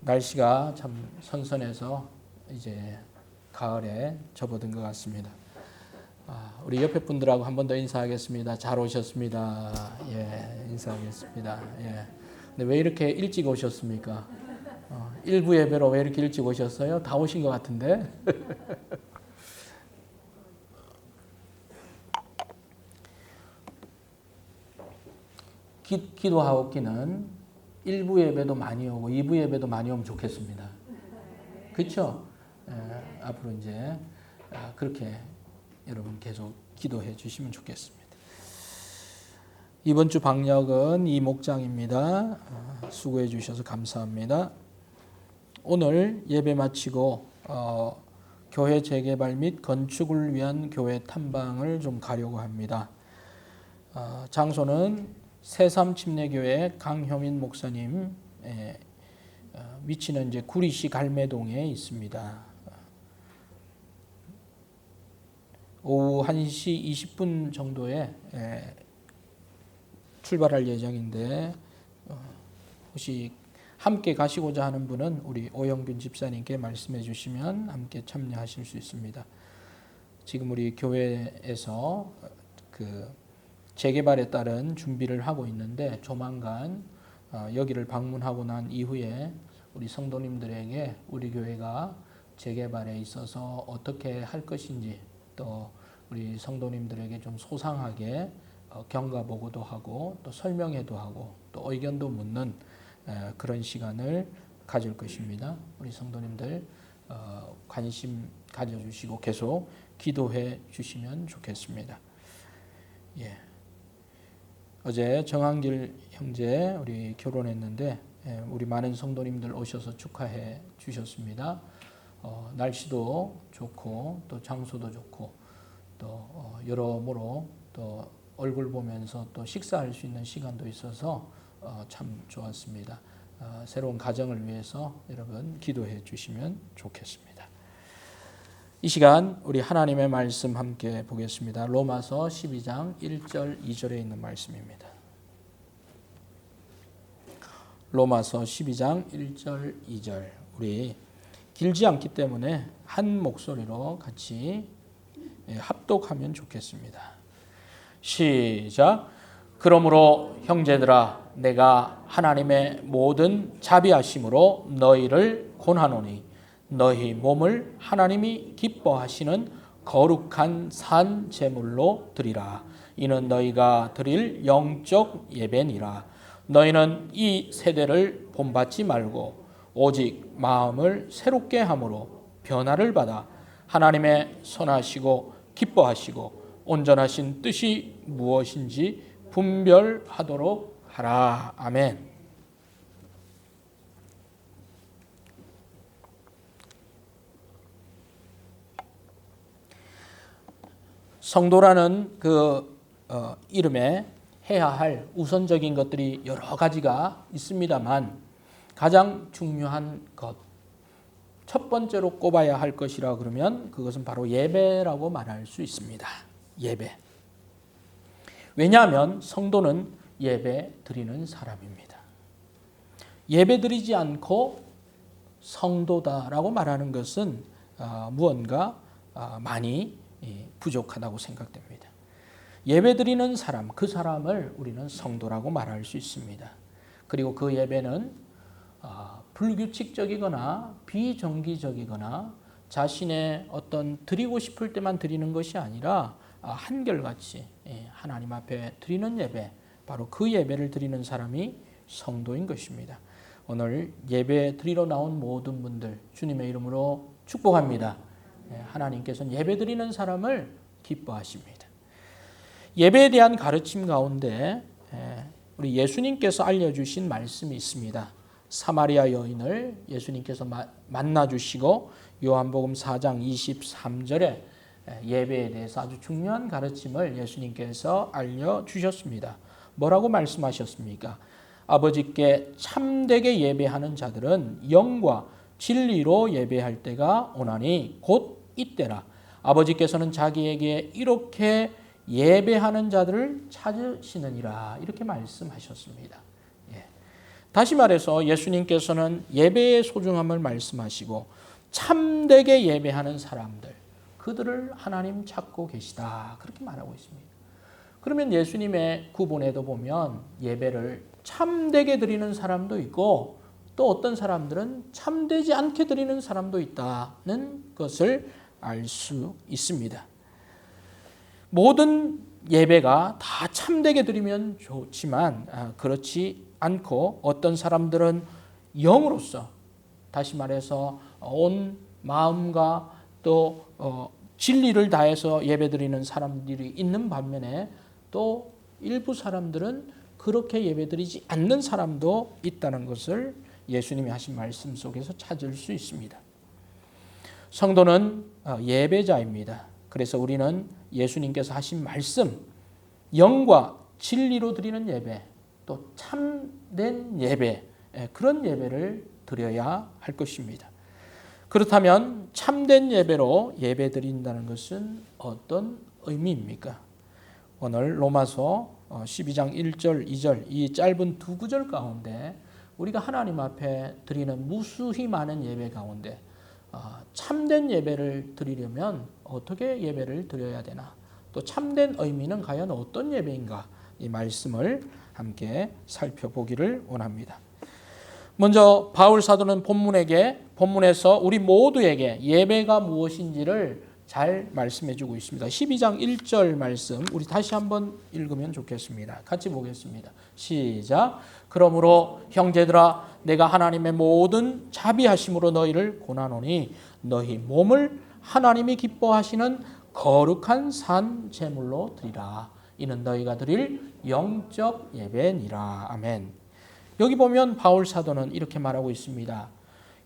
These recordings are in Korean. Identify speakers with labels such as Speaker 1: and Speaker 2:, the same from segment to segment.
Speaker 1: 날씨가 참 선선해서 이제 가을에 접어든 것 같습니다. 우리 옆에 분들하고 한 번 더 인사하겠습니다. 잘 오셨습니다. 예, 인사하겠습니다. 예. 근데 왜 이렇게 일찍 오셨습니까? 일부 예배로 왜 이렇게 일찍 오셨어요? 다 오신 것 같은데. 기도하옵기는 1부 예배도 많이 오고 2부 예배도 많이 오면 좋겠습니다. 그렇죠? 앞으로 이제 그렇게 여러분 계속 기도해 주시면 좋겠습니다. 이번 주 방역은 이 목장입니다. 수고해 주셔서 감사합니다. 오늘 예배 마치고 교회 재개발 및 건축을 위한 교회 탐방을 좀 가려고 합니다. 장소는 새삼침례교회 강효민 목사님, 위치는 이제 구리시 갈매동에 있습니다. 오후 1시 20분 정도에 출발할 예정인데 혹시 함께 가시고자 하는 분은 우리 오영균 집사님께 말씀해 주시면 함께 참여하실 수 있습니다. 지금 우리 교회에서 그 재개발에 따른 준비를 하고 있는데 조만간 여기를 방문하고 난 이후에 우리 성도님들에게 우리 교회가 재개발에 있어서 어떻게 할 것인지 또 우리 성도님들에게 좀 소상하게 경과 보고도 하고 또 설명회도 하고 또 의견도 묻는 그런 시간을 가질 것입니다. 우리 성도님들 관심 가져주시고 계속 기도해 주시면 좋겠습니다. 예. 어제 정한길 형제 우리 결혼했는데 우리 많은 성도님들 오셔서 축하해 주셨습니다. 날씨도 좋고 또 장소도 좋고 또 여러모로 또 얼굴 보면서 또 식사할 수 있는 시간도 있어서 참 좋았습니다. 새로운 가정을 위해서 여러분 기도해 주시면 좋겠습니다. 이 시간 우리 하나님의 말씀 함께 보겠습니다. 로마서 12장 1절 2절에 있는 말씀입니다. 로마서 12장 1절 2절 우리 길지 않기 때문에 한 목소리로 같이 합독하면 좋겠습니다. 시작. 그러므로 형제들아 내가 하나님의 모든 자비하심으로 너희를 권하노니 너희 몸을 하나님이 기뻐하시는 거룩한 산 제물로 드리라. 이는 너희가 드릴 영적 예배니라. 너희는 이 세대를 본받지 말고 오직 마음을 새롭게 함으로 변화를 받아 하나님의 선하시고 기뻐하시고 온전하신 뜻이 무엇인지 분별하도록 하라. 아멘. 성도라는 그 이름에 해야 할 우선적인 것들이 여러 가지가 있습니다만 가장 중요한 것, 첫 번째로 꼽아야 할 것이라 그러면 그것은 바로 예배라고 말할 수 있습니다. 예배. 왜냐하면 성도는 예배 드리는 사람입니다. 예배 드리지 않고 성도다라고 말하는 것은 무언가 많이 부족하다고 생각됩니다. 예배드리는 사람, 그 사람을 우리는 성도라고 말할 수 있습니다. 그리고 그 예배는 불규칙적이거나 비정기적이거나 자신의 어떤 드리고 싶을 때만 드리는 것이 아니라 한결같이 하나님 앞에 드리는 예배, 바로 그 예배를 드리는 사람이 성도인 것입니다. 오늘 예배 드리러 나온 모든 분들 주님의 이름으로 축복합니다. 하나님께서는 예배 드리는 사람을 기뻐하십니다. 예배에 대한 가르침 가운데 우리 예수님께서 알려주신 말씀이 있습니다. 사마리아 여인을 예수님께서 만나주시고 요한복음 4장 23절에 예배에 대해서 아주 중요한 가르침을 예수님께서 알려주셨습니다. 뭐라고 말씀하셨습니까? 아버지께 참되게 예배하는 자들은 영과 진리로 예배할 때가 오나니 곧 이때라. 아버지께서는 자기에게 이렇게 예배하는 자들을 찾으시느니라. 이렇게 말씀하셨습니다. 다시 말해서 예수님께서는 예배의 소중함을 말씀하시고 참되게 예배하는 사람들, 그들을 하나님 찾고 계시다, 그렇게 말하고 있습니다. 그러면 예수님의 구본에도 보면 예배를 참되게 드리는 사람도 있고 또 어떤 사람들은 참되지 않게 드리는 사람도 있다는 것을 알 수 있습니다. 모든 예배가 다 참되게 드리면 좋지만 그렇지 않고 어떤 사람들은 영으로서, 다시 말해서 온 마음과 또 진리를 다해서 예배드리는 사람들이 있는 반면에 또 일부 사람들은 그렇게 예배드리지 않는 사람도 있다는 것을 예수님이 하신 말씀 속에서 찾을 수 있습니다. 성도는 예배자입니다. 그래서 우리는 예수님께서 하신 말씀, 영과 진리로 드리는 예배, 또 참된 예배, 그런 예배를 드려야 할 것입니다. 그렇다면 참된 예배로 예배 드린다는 것은 어떤 의미입니까? 오늘 로마서 12장 1절, 2절 이 짧은 두 구절 가운데 우리가 하나님 앞에 드리는 무수히 많은 예배 가운데 참된 예배를 드리려면 어떻게 예배를 드려야 되나? 또 참된 의미는 과연 어떤 예배인가? 이 말씀을 함께 살펴보기를 원합니다. 먼저 바울 사도는 본문에서 우리 모두에게 예배가 무엇인지를 잘 말씀해 주고 있습니다. 12장 1절 말씀 우리 다시 한번 읽으면 좋겠습니다. 같이 보겠습니다. 시작. 그러므로 형제들아 내가 하나님의 모든 자비하심으로 너희를 권하노니 너희 몸을 하나님이 기뻐하시는 거룩한 산 제물로 드리라. 이는 너희가 드릴 영적 예배니라. 아멘. 여기 보면 바울 사도는 이렇게 말하고 있습니다.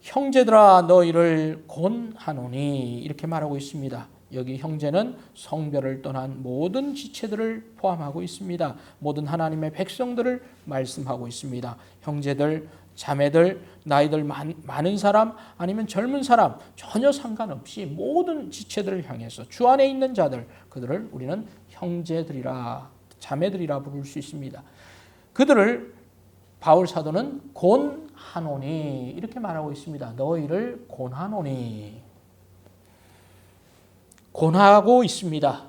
Speaker 1: 형제들아 너희를 권하노니 이렇게 말하고 있습니다. 여기 형제는 성별을 떠난 모든 지체들을 포함하고 있습니다. 모든 하나님의 백성들을 말씀하고 있습니다. 형제들, 자매들, 나이들 많은 사람 아니면 젊은 사람 전혀 상관없이 모든 지체들을 향해서 주 안에 있는 자들, 그들을 우리는 형제들이라, 자매들이라 부를 수 있습니다. 그들을 바울 사도는 권하노니 이렇게 말하고 있습니다. 너희를 권하노니, 권하고 있습니다.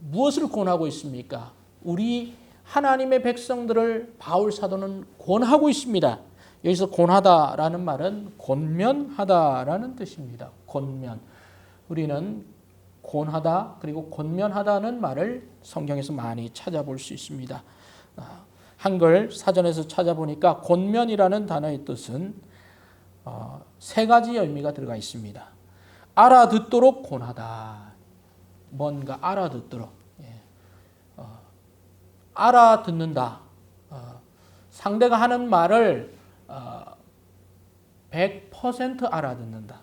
Speaker 1: 무엇을 권하고 있습니까? 우리 하나님의 백성들을 바울 사도는 권하고 있습니다. 여기서 권하다라는 말은 권면하다라는 뜻입니다. 권면. 우리는 권하다 그리고 권면하다는 말을 성경에서 많이 찾아볼 수 있습니다. 한글 사전에서 찾아보니까 권면이라는 단어의 뜻은 세 가지 의미가 들어가 있습니다. 알아듣도록 권하다. 뭔가 알아듣도록. 알아듣는다. 상대가 하는 말을 100% 알아듣는다.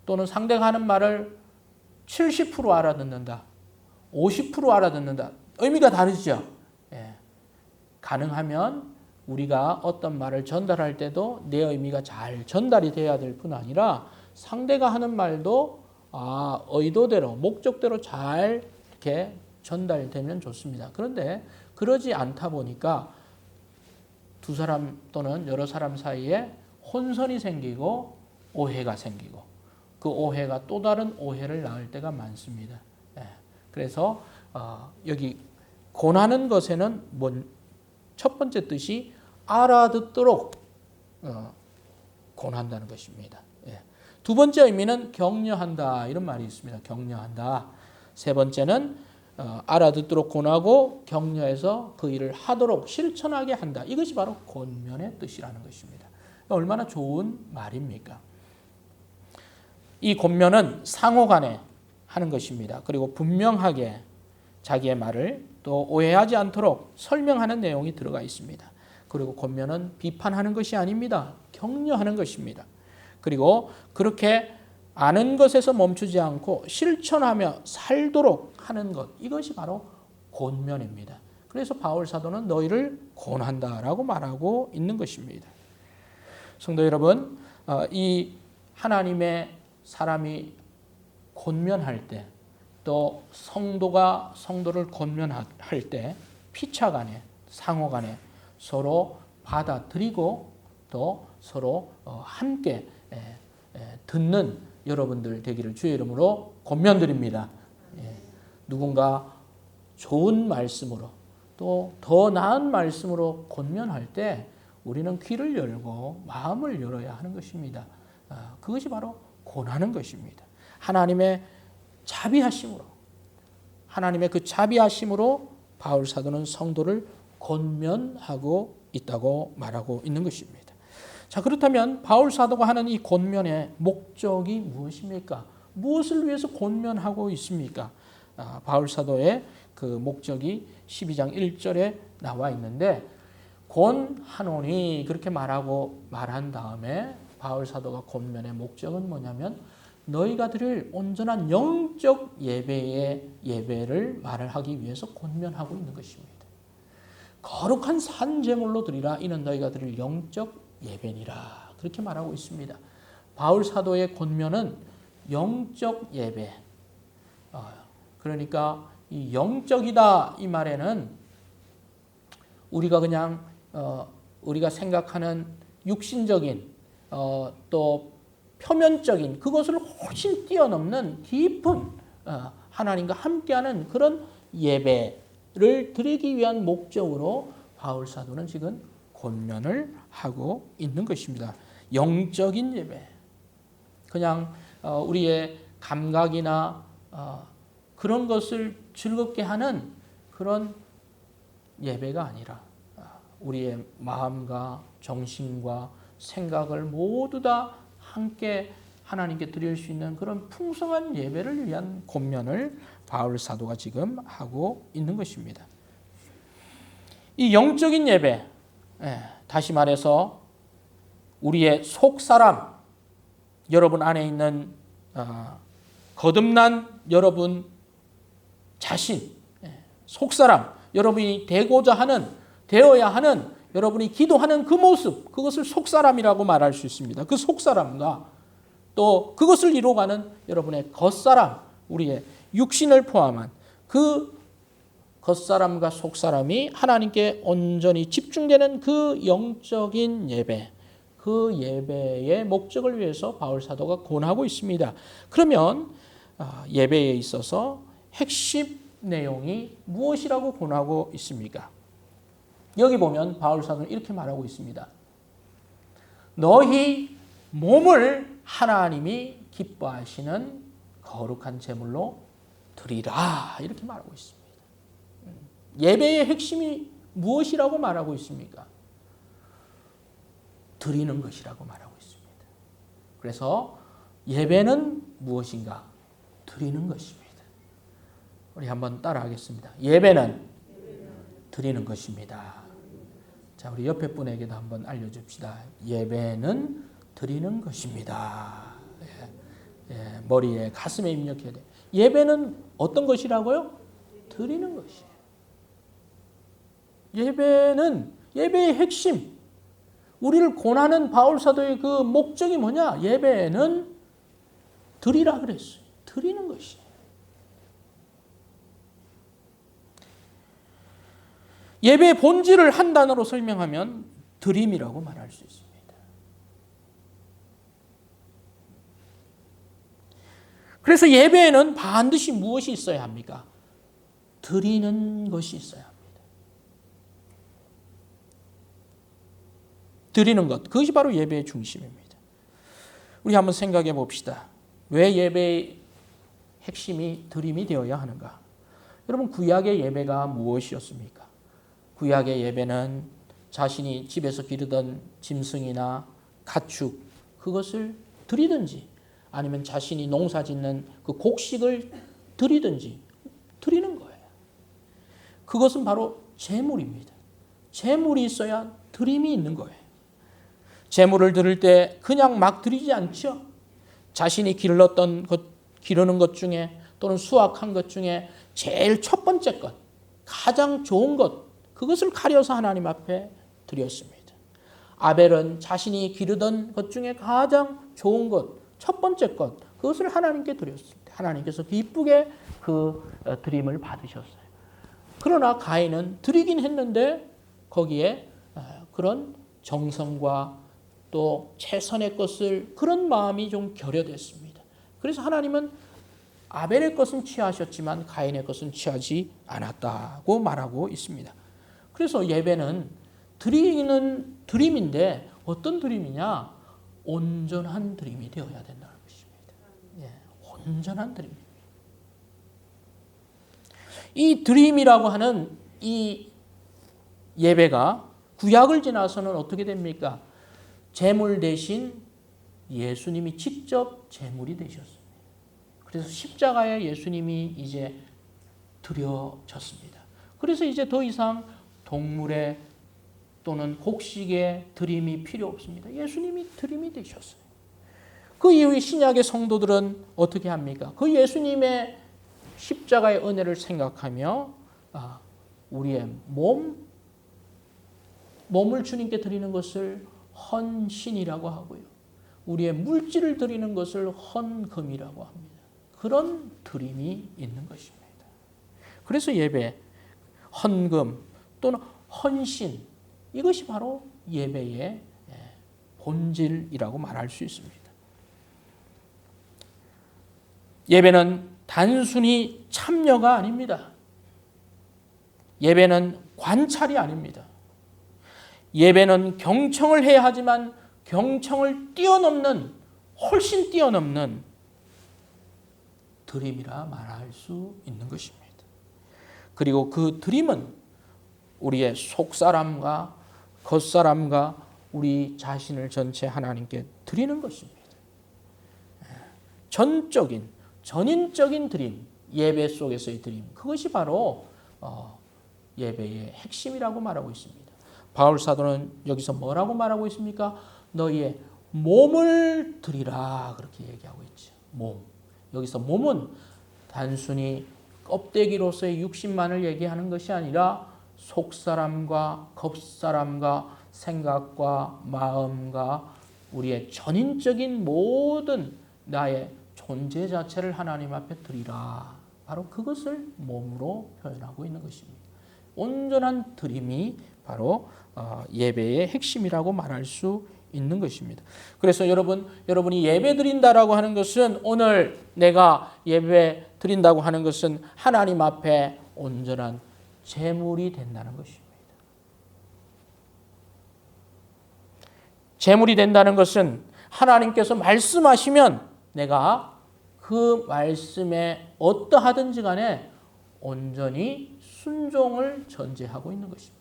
Speaker 1: 또는 상대가 하는 말을 70% 알아듣는다. 50% 알아듣는다. 의미가 다르죠. 가능하면 우리가 어떤 말을 전달할 때도 내 의미가 잘 전달이 돼야 될 뿐 아니라 상대가 하는 말도 의도대로, 목적대로 잘 이렇게 전달되면 좋습니다. 그런데 그러지 않다 보니까 두 사람 또는 여러 사람 사이에 혼선이 생기고 오해가 생기고 그 오해가 또 다른 오해를 낳을 때가 많습니다. 그래서 여기 권하는 것에는 첫 번째 뜻이 알아듣도록 권한다는 것입니다. 두 번째 의미는 격려한다 이런 말이 있습니다. 격려한다. 세 번째는 알아듣도록 권하고 격려해서 그 일을 하도록 실천하게 한다. 이것이 바로 권면의 뜻이라는 것입니다. 얼마나 좋은 말입니까? 이 권면은 상호간에 하는 것입니다. 그리고 분명하게 자기의 말을 또 오해하지 않도록 설명하는 내용이 들어가 있습니다. 그리고 권면은 비판하는 것이 아닙니다. 격려하는 것입니다. 그리고 그렇게 아는 것에서 멈추지 않고 실천하며 살도록 하는 것, 이것이 바로 권면입니다. 그래서 바울 사도는 너희를 권한다라고 말하고 있는 것입니다. 성도 여러분, 이 하나님의 사람이 권면할 때, 또 성도가 성도를 권면할 때 피차 간에, 상호 간에 서로 받아들이고 또 서로 함께 듣는 여러분들 되기를 주의 이름으로 권면드립니다. 누군가 좋은 말씀으로 또 더 나은 말씀으로 권면할 때 우리는 귀를 열고 마음을 열어야 하는 것입니다. 그것이 바로 권하는 것입니다. 하나님의 자비하심으로 하나님의 그 자비하심으로 바울 사도는 성도를 권면하고 있다고 말하고 있는 것입니다. 자, 그렇다면 바울 사도가 하는 이 권면의 목적이 무엇입니까? 무엇을 위해서 권면하고 있습니까? 바울 사도의 그 목적이 12장 1절에 나와 있는데 권하노니 그렇게 말한 다음에 바울 사도가 권면의 목적은 뭐냐면 너희가 드릴 온전한 영적 예배를 말을 하기 위해서 권면하고 있는 것입니다. 거룩한 산제물로 드리라 이는 너희가 드릴 영적 예배니라 그렇게 말하고 있습니다. 바울 사도의 권면은 영적 예배. 그러니까 이 영적이다 이 말에는 우리가 그냥 우리가 생각하는 육신적인 또 표면적인 그것을 훨씬 뛰어넘는 깊은 하나님과 함께하는 그런 예배를 드리기 위한 목적으로 바울 사도는 지금 권면을 하고 있는 것입니다. 영적인 예배. 그냥 우리의 감각이나 그런 것을 즐겁게 하는 그런 예배가 아니라 우리의 마음과 정신과 생각을 모두 다 함께 하나님께 드릴 수 있는 그런 풍성한 예배를 위한 권면을 바울 사도가 지금 하고 있는 것입니다. 이 영적인 예배, 다시 말해서 우리의 속사람, 여러분 안에 있는 거듭난 여러분 자신, 속사람, 여러분이 되어야 하는 여러분이 기도하는 그 모습, 그것을 속사람이라고 말할 수 있습니다. 그 속사람과 또 그것을 이루어가는 여러분의 겉사람, 우리의 육신을 포함한 그 겉사람과 속사람이 하나님께 온전히 집중되는 그 영적인 예배, 그 예배의 목적을 위해서 바울 사도가 권하고 있습니다. 그러면 예배에 있어서 핵심 내용이 무엇이라고 권하고 있습니까? 여기 보면 바울 사도는 이렇게 말하고 있습니다. 너희 몸을 하나님이 기뻐하시는 거룩한 제물로 드리라 이렇게 말하고 있습니다. 예배의 핵심이 무엇이라고 말하고 있습니까? 드리는 것이라고 말하고 있습니다. 그래서 예배는 무엇인가? 드리는 것입니다. 우리 한번 따라하겠습니다. 예배는 드리는 것입니다. 자, 우리 옆에 분에게도 한번 알려줍시다. 예배는 드리는 것입니다. 머리에 가슴에 입력해야 돼. 예배는 어떤 것이라고요? 드리는 것이에요. 예배는 예배의 핵심. 우리를 권하는 바울 사도의 그 목적이 뭐냐? 예배는 드리라 그랬어요. 드리는 것이에요. 예배의 본질을 한 단어로 설명하면 드림이라고 말할 수 있습니다. 그래서 예배에는 반드시 무엇이 있어야 합니까? 드리는 것이 있어야 합니다. 드리는 것, 그것이 바로 예배의 중심입니다. 우리 한번 생각해 봅시다. 왜 예배의 핵심이 드림이 되어야 하는가? 여러분, 구약의 예배가 무엇이었습니까? 구약의 예배는 자신이 집에서 기르던 짐승이나 가축 그것을 드리든지 아니면 자신이 농사 짓는 그 곡식을 드리든지 드리는 거예요. 그것은 바로 제물입니다. 제물이 있어야 드림이 있는 거예요. 제물을 드릴 때 그냥 막 드리지 않죠. 자신이 기르는 것 중에 또는 수확한 것 중에 제일 첫 번째 것, 가장 좋은 것 그것을 가려서 하나님 앞에 드렸습니다. 아벨은 자신이 기르던 것 중에 가장 좋은 것, 첫 번째 것, 그것을 하나님께 드렸습니다. 하나님께서 기쁘게 그 드림을 받으셨어요. 그러나 가인은 드리긴 했는데 거기에 그런 정성과 또 최선의 것을 그런 마음이 좀 결여됐습니다. 그래서 하나님은 아벨의 것은 취하셨지만 가인의 것은 취하지 않았다고 말하고 있습니다. 그래서 예배는 드리는 드림인데 어떤 드림이냐? 온전한 드림이 되어야 된다는 것입니다. 예, 온전한 드림. 이 드림이라고 하는 이 예배가 구약을 지나서는 어떻게 됩니까? 제물 대신 예수님이 직접 제물이 되셨습니다. 그래서 십자가에 예수님이 이제 드려졌습니다. 그래서 이제 더 이상 동물의 또는 곡식의 드림이 필요 없습니다. 예수님이 드림이 되셨어요. 그 이후에 신약의 성도들은 어떻게 합니까? 그 예수님의 십자가의 은혜를 생각하며 우리의 몸을 주님께 드리는 것을 헌신이라고 하고요. 우리의 물질을 드리는 것을 헌금이라고 합니다. 그런 드림이 있는 것입니다. 그래서 예배, 헌금 또는 헌신, 이것이 바로 예배의 본질이라고 말할 수 있습니다. 예배는 단순히 참여가 아닙니다. 예배는 관찰이 아닙니다. 예배는 경청을 해야 하지만 경청을 뛰어넘는, 훨씬 뛰어넘는 드림이라 말할 수 있는 것입니다. 그리고 그 드림은 우리의 속사람과 겉사람과 우리 자신을 전체 하나님께 드리는 것입니다. 전인적인 드림, 예배 속에서의 드림, 그것이 바로 예배의 핵심이라고 말하고 있습니다. 바울 사도는 여기서 뭐라고 말하고 있습니까? 너희의 몸을 드리라, 그렇게 얘기하고 있죠. 몸. 여기서 몸은 단순히 껍데기로서의 육신만을 얘기하는 것이 아니라 속사람과 겉사람과 생각과 마음과 우리의 전인적인 모든 나의 존재 자체를 하나님 앞에 드리라. 바로 그것을 몸으로 표현하고 있는 것입니다. 온전한 드림이 바로 예배의 핵심이라고 말할 수 있는 것입니다. 그래서 여러분이 예배 드린다라고 하는 것은, 오늘 내가 예배 드린다고 하는 것은 하나님 앞에 온전한 제물이 된다는 것입니다. 제물이 된다는 것은 하나님께서 말씀하시면 내가 그 말씀에 어떠하든지 간에 온전히 순종을 전제하고 있는 것입니다.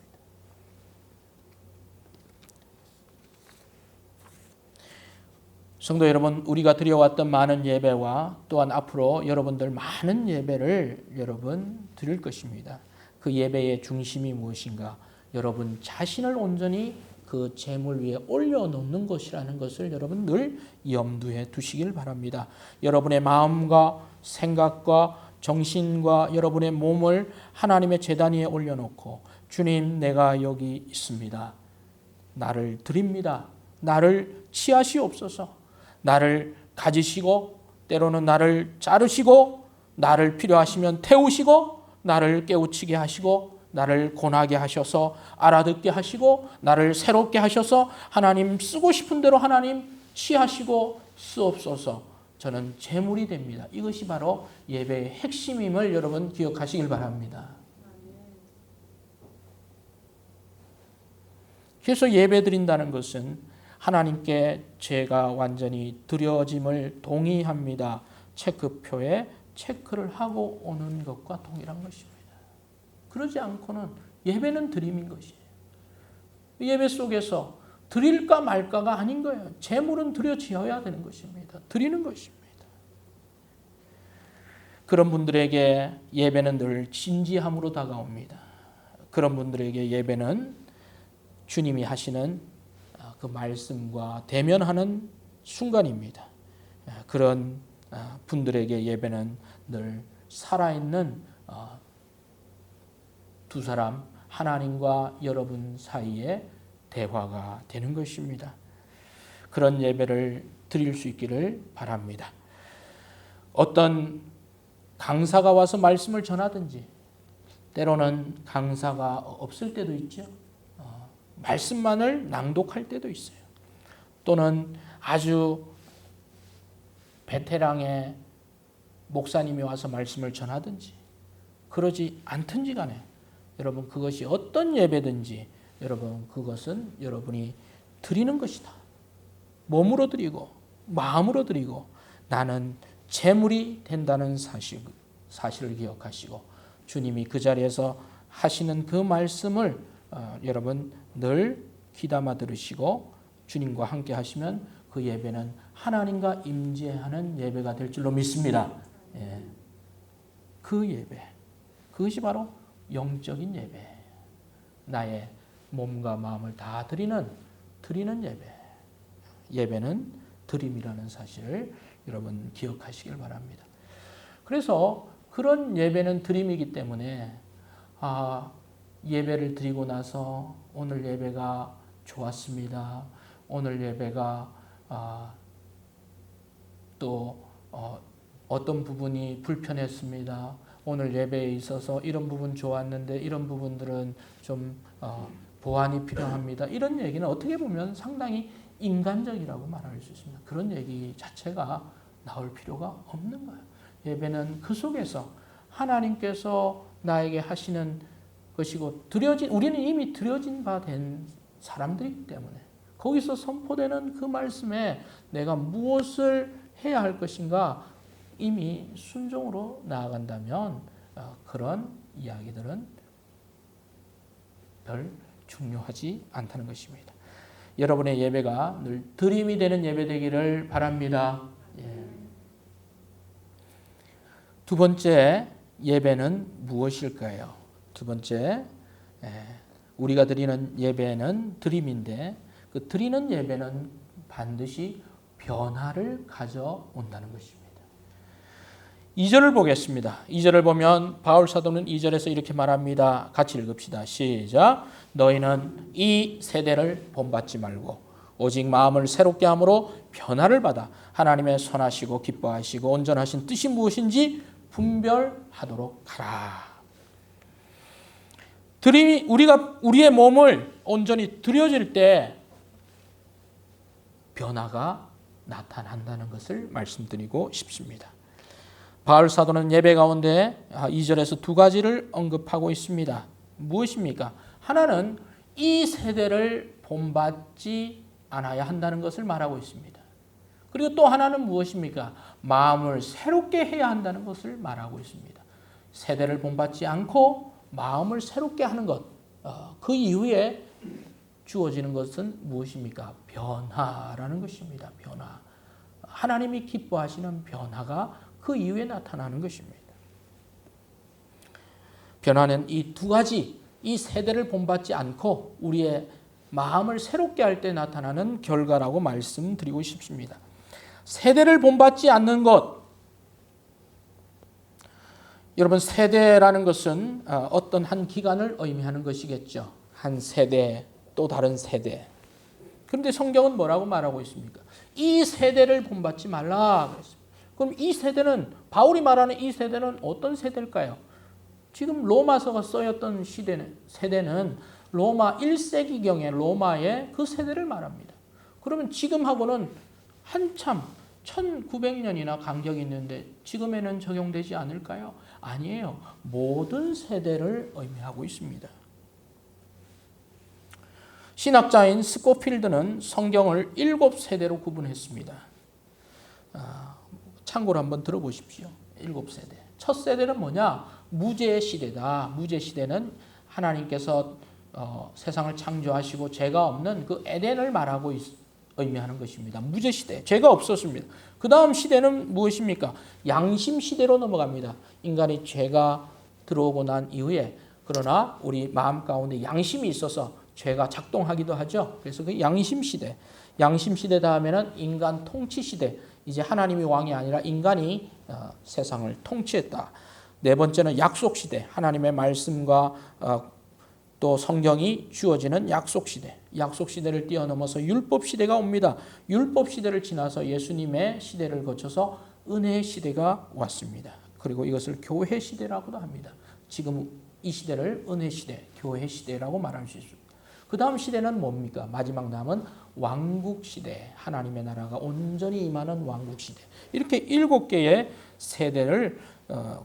Speaker 1: 성도 여러분, 우리가 드려왔던 많은 예배와 또한 앞으로 여러분들 많은 예배를 여러분 드릴 것입니다. 그 예배의 중심이 무엇인가? 여러분 자신을 온전히 그 제물 위에 올려놓는 것이라는 것을 여러분 늘 염두에 두시길 바랍니다. 여러분의 마음과 생각과 정신과 여러분의 몸을 하나님의 제단 위에 올려놓고, 주님, 내가 여기 있습니다. 나를 드립니다. 나를 취하시옵소서. 나를 가지시고 때로는 나를 자르시고 나를 필요하시면 태우시고 나를 깨우치게 하시고 나를 고나게 하셔서 알아듣게 하시고 나를 새롭게 하셔서 하나님 쓰고 싶은 대로 하나님 취하시고 쓰옵소서. 저는 제물이 됩니다. 이것이 바로 예배의 핵심임을 여러분 기억하시길 바랍니다. 그래서 예배 드린다는 것은 하나님께 제가 완전히 드려짐을 동의합니다. 체크표에 체크를 하고 오는 것과 동일한 것입니다. 그러지 않고는 예배는 드림인 것이에요. 예배 속에서 드릴까 말까가 아닌 거예요. 제물은 드려지어야 되는 것입니다. 드리는 것입니다. 그런 분들에게 예배는 늘 진지함으로 다가옵니다. 그런 분들에게 예배는 주님이 하시는 그 말씀과 대면하는 순간입니다. 그런 분들에게 예배는 늘 살아있는 두 사람, 하나님과 여러분 사이의 대화가 되는 것입니다. 그런 예배를 드릴 수 있기를 바랍니다. 어떤 강사가 와서 말씀을 전하든지, 때로는 강사가 없을 때도 있죠. 말씀만을 낭독할 때도 있어요. 또는 아주 베테랑의 목사님이 와서 말씀을 전하든지 그러지 않든지 간에 여러분 그것이 어떤 예배든지 여러분 그것은 여러분이 드리는 것이다. 몸으로 드리고 마음으로 드리고 나는 제물이 된다는 사실을 기억하시고 주님이 그 자리에서 하시는 그 말씀을 여러분 늘 귀담아 들으시고 주님과 함께 하시면 그 예배는 하나님과 임재하는 예배가 될 줄로 믿습니다. 예. 그 예배, 그것이 바로 영적인 예배. 나의 몸과 마음을 다 드리는 예배. 예배는 드림이라는 사실을 여러분 기억하시길 바랍니다. 그래서 그런 예배는 드림이기 때문에 예배를 드리고 나서 오늘 예배가 좋았습니다. 오늘 예배가 또 어떤 부분이 불편했습니다. 오늘 예배에 있어서 이런 부분 좋았는데 이런 부분들은 좀 보완이 필요합니다. 이런 얘기는 어떻게 보면 상당히 인간적이라고 말할 수 있습니다. 그런 얘기 자체가 나올 필요가 없는 거예요. 예배는 그 속에서 하나님께서 나에게 하시는 것이고 우리는 이미 드려진 바 된 사람들이기 때문에 거기서 선포되는 그 말씀에 내가 무엇을 해야 할 것인가 이미 순종으로 나아간다면 그런 이야기들은 별 중요하지 않다는 것입니다. 여러분의 예배가 늘 드림이 되는 예배 되기를 바랍니다. 예. 두 번째 예배는 무엇일까요? 두 번째 우리가 드리는 예배는 드림인데 그 드리는 예배는 반드시 변화를 가져온다는 것입니다. 2절을 보겠습니다. 2절을 보면 바울 사도는 2절에서 이렇게 말합니다. 같이 읽읍시다. 시작. 너희는 이 세대를 본받지 말고 오직 마음을 새롭게 함으로 변화를 받아 하나님의 선하시고 기뻐하시고 온전하신 뜻이 무엇인지 분별하도록 하라. 우리의 몸을 온전히 드려질 때 변화가 나타난다는 것을 말씀드리고 싶습니다. 바울 사도는 예배 가운데 2절에서 두 가지를 언급하고 있습니다. 무엇입니까? 하나는 이 세대를 본받지 않아야 한다는 것을 말하고 있습니다. 그리고 또 하나는 무엇입니까? 마음을 새롭게 해야 한다는 것을 말하고 있습니다. 세대를 본받지 않고 마음을 새롭게 하는 것, 그 이후에 주어지는 것은 무엇입니까? 변화라는 것입니다. 변화. 하나님이 기뻐하시는 변화가 그 이후에 나타나는 것입니다. 변화는 이 두 가지, 이 세대를 본받지 않고 우리의 마음을 새롭게 할 때 나타나는 결과라고 말씀드리고 싶습니다. 세대를 본받지 않는 것. 여러분, 세대라는 것은 어떤 한 기간을 의미하는 것이겠죠. 한 세대, 또 다른 세대. 그런데 성경은 뭐라고 말하고 있습니까? 이 세대를 본받지 말라. 그럼 이 세대는, 바울이 말하는 이 세대는 어떤 세대일까요? 지금 로마서가 쓰였던 세대는 로마 1세기경의 로마의 그 세대를 말합니다. 그러면 지금하고는 한참 1900년이나 간격이 있는데 지금에는 적용되지 않을까요? 아니에요. 모든 세대를 의미하고 있습니다. 신학자인 스코필드는 성경을 7세대로 구분했습니다. 참고로 한번 들어보십시오. 7세대. 첫 세대는 뭐냐? 무죄의 시대다. 무죄 시대는 하나님께서 세상을 창조하시고 죄가 없는 그 에덴을 말하고 의미하는 것입니다. 무죄 시대. 죄가 없었습니다. 그 다음 시대는 무엇입니까? 양심 시대로 넘어갑니다. 인간이 죄가 들어오고 난 이후에 그러나 우리 마음 가운데 양심이 있어서 죄가 작동하기도 하죠. 그래서 그 양심 시대. 양심 시대 다음에는 인간 통치 시대. 이제 하나님이 왕이 아니라 인간이 세상을 통치했다. 네 번째는 약속 시대. 하나님의 말씀과 또 성경이 주어지는 약속 시대. 약속 시대를 뛰어넘어서 율법 시대가 옵니다. 율법 시대를 지나서 예수님의 시대를 거쳐서 은혜의 시대가 왔습니다. 그리고 이것을 교회 시대라고도 합니다. 지금 이 시대를 은혜 시대, 교회 시대라고 말할 수 있습니다. 그 다음 시대는 뭡니까? 마지막 남은 왕국 시대, 하나님의 나라가 온전히 임하는 왕국 시대. 이렇게 7개의 세대를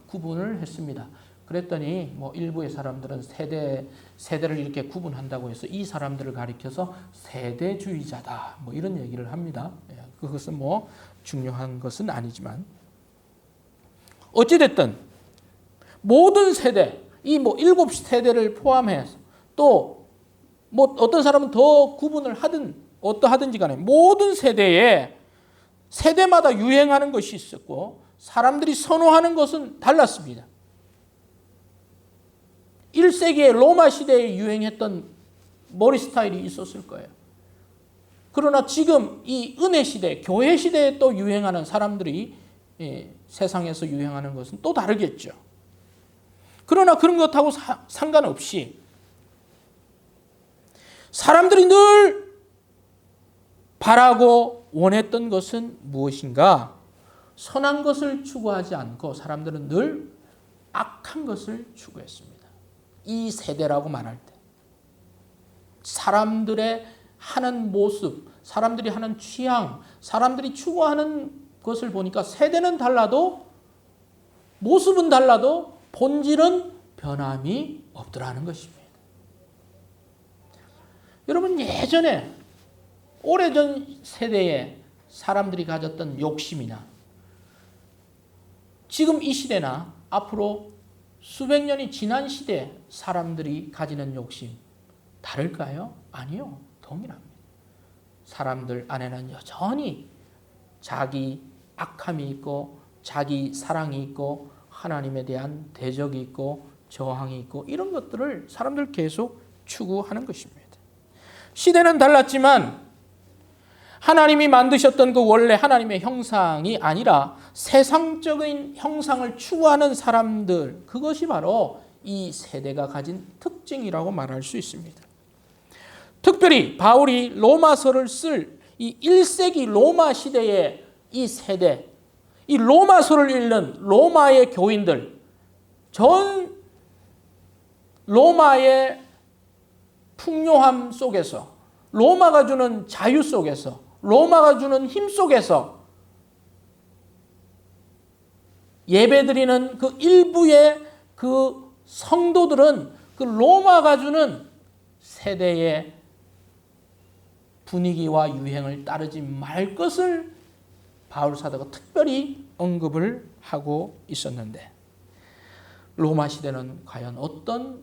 Speaker 1: 구분을 했습니다. 그랬더니 뭐 일부의 사람들은 세대를 이렇게 구분한다고 해서 이 사람들을 가리켜서 세대주의자다, 뭐 이런 얘기를 합니다. 그것은 뭐 중요한 것은 아니지만 어찌 됐든 모든 세대, 이 뭐 7세대를 포함해서 또 뭐 어떤 사람은 더 구분을 하든 어떠하든지 간에 모든 세대마다 유행하는 것이 있었고 사람들이 선호하는 것은 달랐습니다. 1세기의 로마 시대에 유행했던 머리 스타일이 있었을 거예요. 그러나 지금 이 은혜 시대, 교회 시대에 또 유행하는 사람들이 세상에서 유행하는 것은 또 다르겠죠. 그러나 그런 것하고 상관없이 사람들이 늘 바라고 원했던 것은 무엇인가? 선한 것을 추구하지 않고 사람들은 늘 악한 것을 추구했습니다. 이 세대라고 말할 때 사람들의 하는 모습, 사람들이 하는 취향, 사람들이 추구하는 것을 보니까 세대는 달라도 모습은 달라도 본질은 변함이 없더라는 것입니다. 여러분, 예전에 오래전 세대에 사람들이 가졌던 욕심이나 지금 이 시대나 앞으로 수백 년이 지난 시대 사람들이 가지는 욕심 다를까요? 아니요. 동일합니다. 사람들 안에는 여전히 자기 악함이 있고 자기 사랑이 있고 하나님에 대한 대적이 있고 저항이 있고 이런 것들을 사람들 계속 추구하는 것입니다. 시대는 달랐지만 하나님이 만드셨던 그 원래 하나님의 형상이 아니라 세상적인 형상을 추구하는 사람들, 그것이 바로 이 세대가 가진 특징이라고 말할 수 있습니다. 특별히 바울이 로마서를 쓸 이 1세기 로마 시대의 이 세대, 이 로마서를 읽는 로마의 교인들, 전 로마의 풍요함 속에서, 로마가 주는 자유 속에서, 로마가 주는 힘 속에서 예배드리는 그 일부의 그 성도들은 그 로마가 주는 세대의 분위기와 유행을 따르지 말 것을 바울 사도가 특별히 언급을 하고 있었는데, 로마 시대는 과연 어떤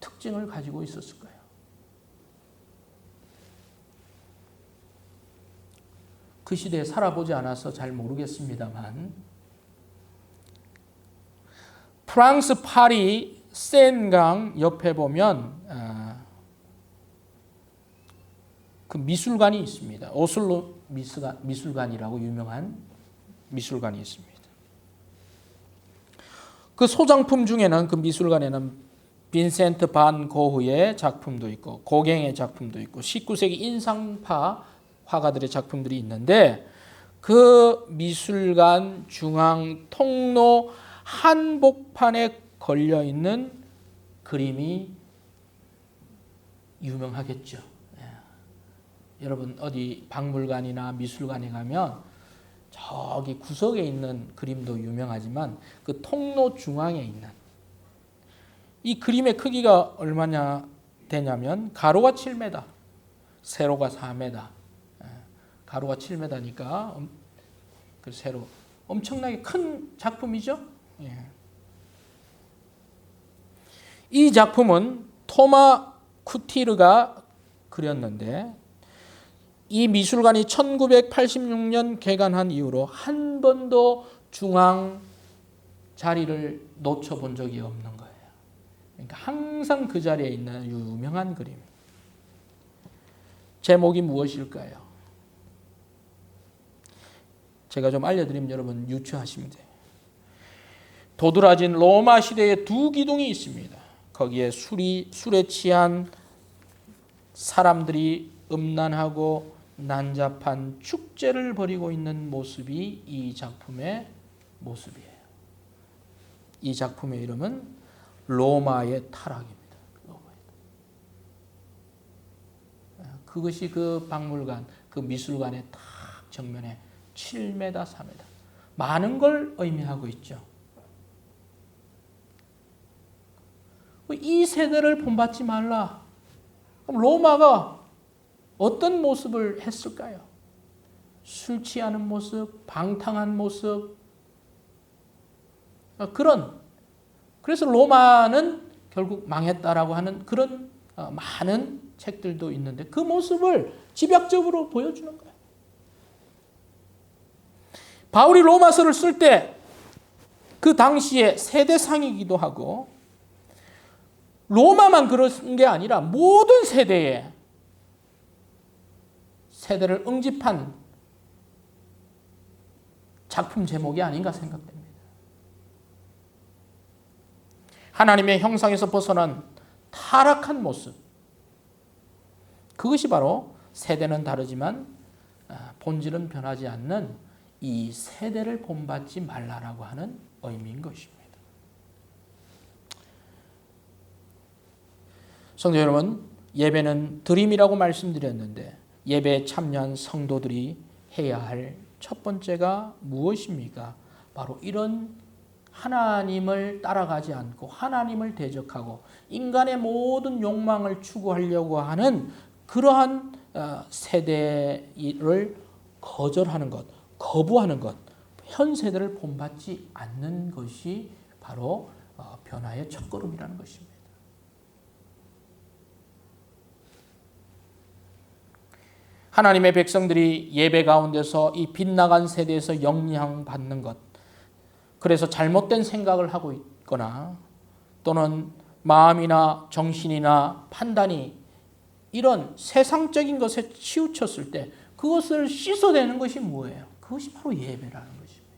Speaker 1: 특징을 가지고 있었을까요? 그 시대에 살아보지 않아서 잘 모르겠습니다만 프랑스 파리 센강 옆에 보면 그 미술관이 있습니다. 오슬로 미술관이라고 유명한 미술관이 있습니다. 그 소장품 중에는 그 미술관에는 빈센트 반 고흐의 작품도 있고 고갱의 작품도 있고 19세기 인상파 화가들의 작품들이 있는데, 그 미술관 중앙 통로 한복판에 걸려 있는 그림이 유명하겠죠. 여러분 어디 박물관이나 미술관에 가면 저기 구석에 있는 그림도 유명하지만 그 통로 중앙에 있는 이 그림의 크기가 얼마나 되냐면 가로가 7m, 세로가 4m. 가로가 7m니까 그 세로 엄청나게 큰 작품이죠. 이 작품은 토마 쿠티르가 그렸는데 이 미술관이 1986년 개관한 이후로 한 번도 중앙 자리를 놓쳐본 적이 없는 거예요. 그러니까 항상 그 자리에 있는 유명한 그림. 제목이 무엇일까요? 제가 좀 알려드리면 여러분 유추하시면 돼요. 도드라진 로마 시대의 두 기둥이 있습니다. 거기에 술에 취한 사람들이 음란하고 난잡한 축제를 벌이고 있는 모습이 이 작품의 모습이에요. 이 작품의 이름은 로마의 타락입니다. 그것이 그 박물관, 그 미술관의 딱 정면에 7m, 4m. 많은 걸 의미하고 있죠. 이 세대를 본받지 말라. 그럼 로마가 어떤 모습을 했을까요? 술 취하는 모습, 방탕한 모습. 그래서 로마는 결국 망했다라고 하는 그런 많은 책들도 있는데 그 모습을 집약적으로 보여주는 거예요. 바울이 로마서를 쓸 때 그 당시에 세대상이기도 하고 로마만 그런 게 아니라 모든 세대를 응집한 작품 제목이 아닌가 생각됩니다. 하나님의 형상에서 벗어난 타락한 모습. 그것이 바로 세대는 다르지만 본질은 변하지 않는 이 세대를 본받지 말라라고 하는 의미인 것입니다. 성도 여러분, 예배는 드림이라고 말씀드렸는데 예배에 참여한 성도들이 해야 할 첫 번째가 무엇입니까? 바로 이런 하나님을 따라가지 않고 하나님을 대적하고 인간의 모든 욕망을 추구하려고 하는 그러한 세대를 거절하는 것, 거부하는 것, 현 세대를 본받지 않는 것이 바로 변화의 첫걸음이라는 것입니다. 하나님의 백성들이 예배 가운데서 이 빗나간 세대에서 영향받는 것, 그래서 잘못된 생각을 하고 있거나 또는 마음이나 정신이나 판단이 이런 세상적인 것에 치우쳤을 때 그것을 씻어내는 것이 뭐예요? 그것이 바로 예배라는 것입니다.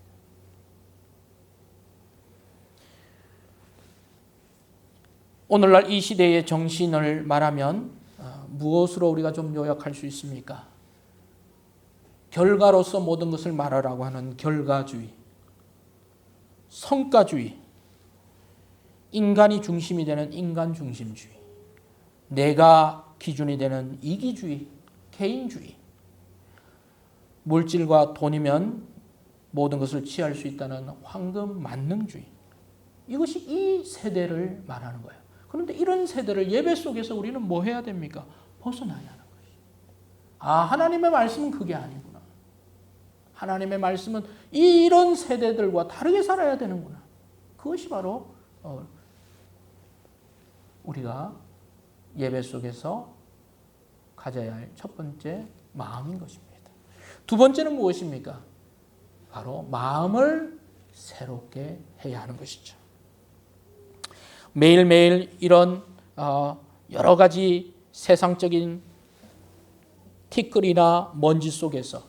Speaker 1: 오늘날 이 시대의 정신을 말하면 무엇으로 우리가 좀 요약할 수 있습니까? 결과로서 모든 것을 말하라고 하는 결과주의, 성과주의, 인간이 중심이 되는 인간 중심주의, 내가 기준이 되는 이기주의, 개인주의, 물질과 돈이면 모든 것을 취할 수 있다는 황금 만능주의. 이것이 이 세대를 말하는 거예요. 그런데 이런 세대를 예배 속에서 우리는 뭐 해야 됩니까? 벗어나야 하는 것이. 하나님의 말씀은 그게 아니구나. 하나님의 말씀은 이런 세대들과 다르게 살아야 되는구나. 그것이 바로 우리가 예배 속에서 가져야 할 첫 번째 마음인 것입니다. 두 번째는 무엇입니까? 바로 마음을 새롭게 해야 하는 것이죠. 매일매일 이런 여러 가지 세상적인 티끌이나 먼지 속에서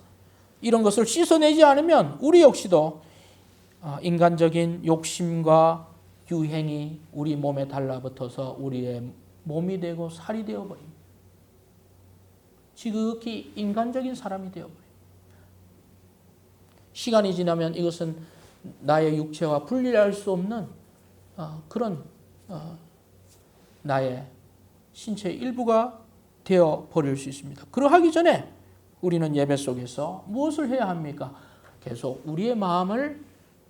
Speaker 1: 이런 것을 씻어내지 않으면 우리 역시도 인간적인 욕심과 유행이 우리 몸에 달라붙어서 우리의 몸이 되고 살이 되어버립니다. 지극히 인간적인 사람이 되어버립니다. 시간이 지나면 이것은 나의 육체와 분리할 수 없는 그런 나의 신체의 일부가 되어버릴 수 있습니다. 그러하기 전에 우리는 예배 속에서 무엇을 해야 합니까? 계속 우리의 마음을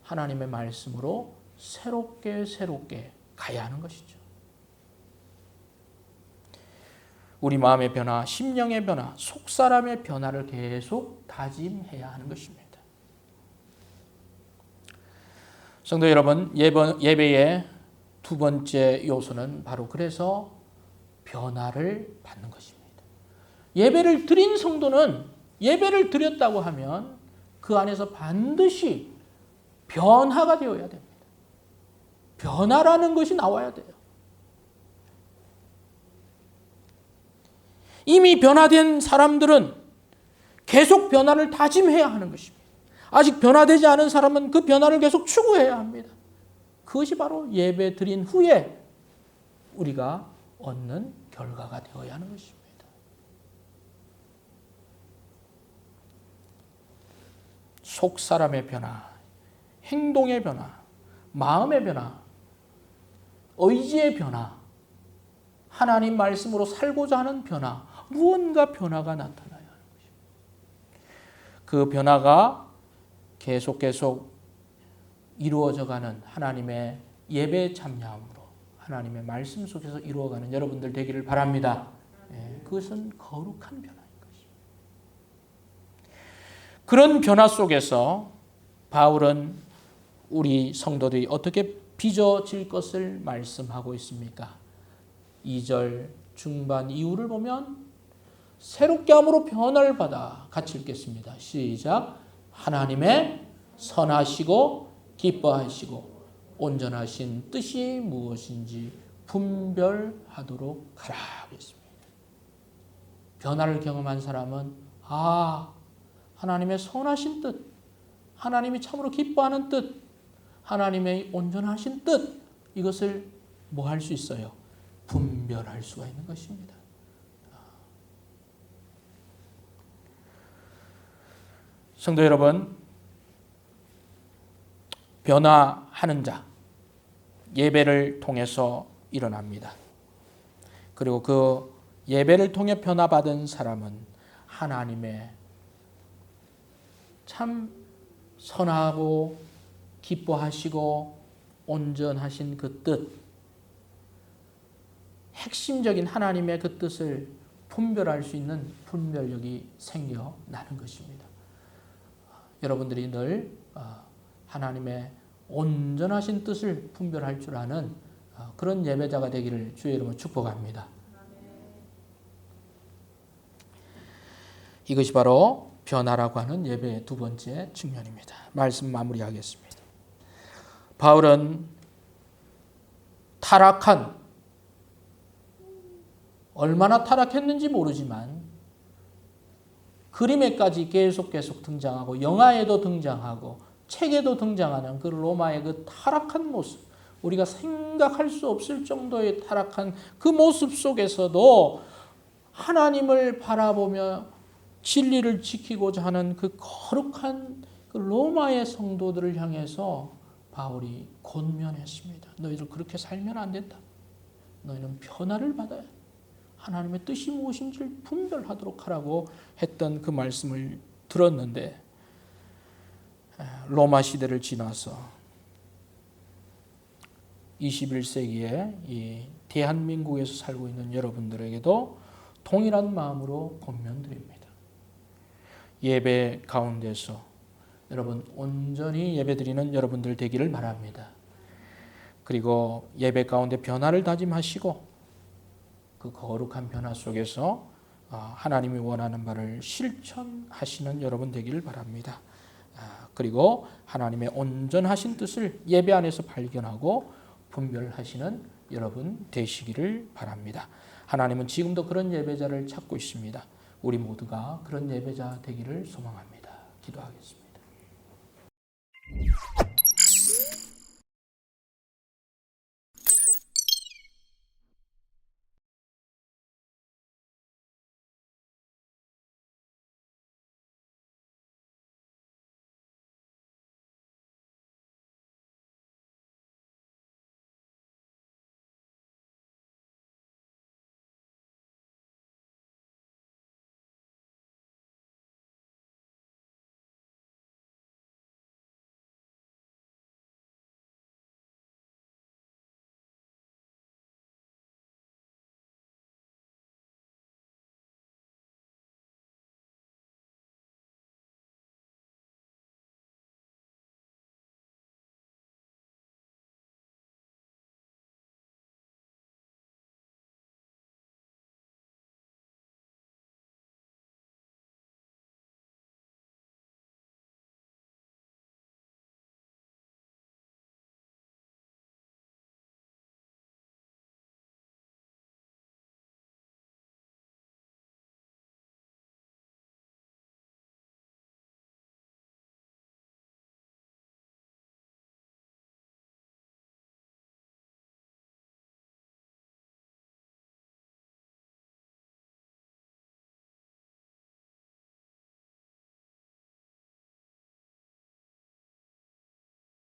Speaker 1: 하나님의 말씀으로 새롭게 가야 하는 것이죠. 우리 마음의 변화, 심령의 변화, 속사람의 변화를 계속 다짐해야 하는 것입니다. 성도 여러분, 예배의 두 번째 요소는 바로 그래서 변화를 받는 것입니다. 예배를 드린 성도는 예배를 드렸다고 하면 그 안에서 반드시 변화가 되어야 됩니다. 변화라는 것이 나와야 돼요. 이미 변화된 사람들은 계속 변화를 다짐해야 하는 것입니다. 아직 변화되지 않은 사람은 그 변화를 계속 추구해야 합니다. 그것이 바로 예배 드린 후에 우리가 얻는 결과가 되어야 하는 것입니다. 속 사람의 변화, 행동의 변화, 마음의 변화, 의지의 변화, 하나님 말씀으로 살고자 하는 변화, 무언가 변화가 나타나야 하는 것입니다. 그 변화가 계속 이루어져가는 하나님의 예배에 참여함으로 하나님의 말씀 속에서 이루어가는 여러분들 되기를 바랍니다. 그것은 거룩한 변화인 것입니다. 그런 변화 속에서 바울은 우리 성도들이 어떻게 빚어질 것을 말씀하고 있습니까? 2절 중반 이후를 보면 새롭게 함으로 변화를 받아 같이 읽겠습니다. 시작. 하나님의 선하시고 기뻐하시고 온전하신 뜻이 무엇인지 분별하도록 하라 그랬습니다. 변화를 경험한 사람은 하나님의 선하신 뜻, 하나님이 참으로 기뻐하는 뜻, 하나님의 온전하신 뜻, 이것을 뭐 할 수 있어요? 분별할 수가 있는 것입니다. 성도 여러분, 변화하는 자, 예배를 통해서 일어납니다. 그리고 그 예배를 통해 변화받은 사람은 하나님의 참 선하고 기뻐하시고 온전하신 그 뜻, 핵심적인 하나님의 그 뜻을 분별할 수 있는 분별력이 생겨나는 것입니다. 여러분들이 늘 하나님의 온전하신 뜻을 분별할 줄 아는 그런 예배자가 되기를 주의 이름으로 축복합니다. 이것이 바로 변화라고 하는 예배의 두 번째 측면입니다. 말씀 마무리하겠습니다. 바울은 얼마나 타락했는지 모르지만 그림에까지 계속 등장하고 영화에도 등장하고 책에도 등장하는 그 로마의 그 타락한 모습, 우리가 생각할 수 없을 정도의 타락한 그 모습 속에서도 하나님을 바라보며 진리를 지키고자 하는 그 거룩한 그 로마의 성도들을 향해서 바울이 권면했습니다. 너희들 그렇게 살면 안 된다. 너희는 변화를 받아야 돼. 하나님의 뜻이 무엇인지를 분별하도록 하라고 했던 그 말씀을 들었는데 로마 시대를 지나서 21세기에 이 대한민국에서 살고 있는 여러분들에게도 동일한 마음으로 권면드립니다. 예배 가운데서 여러분 온전히 예배드리는 여러분들 되기를 바랍니다. 그리고 예배 가운데 변화를 다짐하시고 그 거룩한 변화 속에서 하나님이 원하는 바를 실천하시는 여러분 되기를 바랍니다. 그리고 하나님의 온전하신 뜻을 예배 안에서 발견하고 분별하시는 여러분 되시기를 바랍니다. 하나님은 지금도 그런 예배자를 찾고 있습니다. 우리 모두가 그런 예배자 되기를 소망합니다. 기도하겠습니다.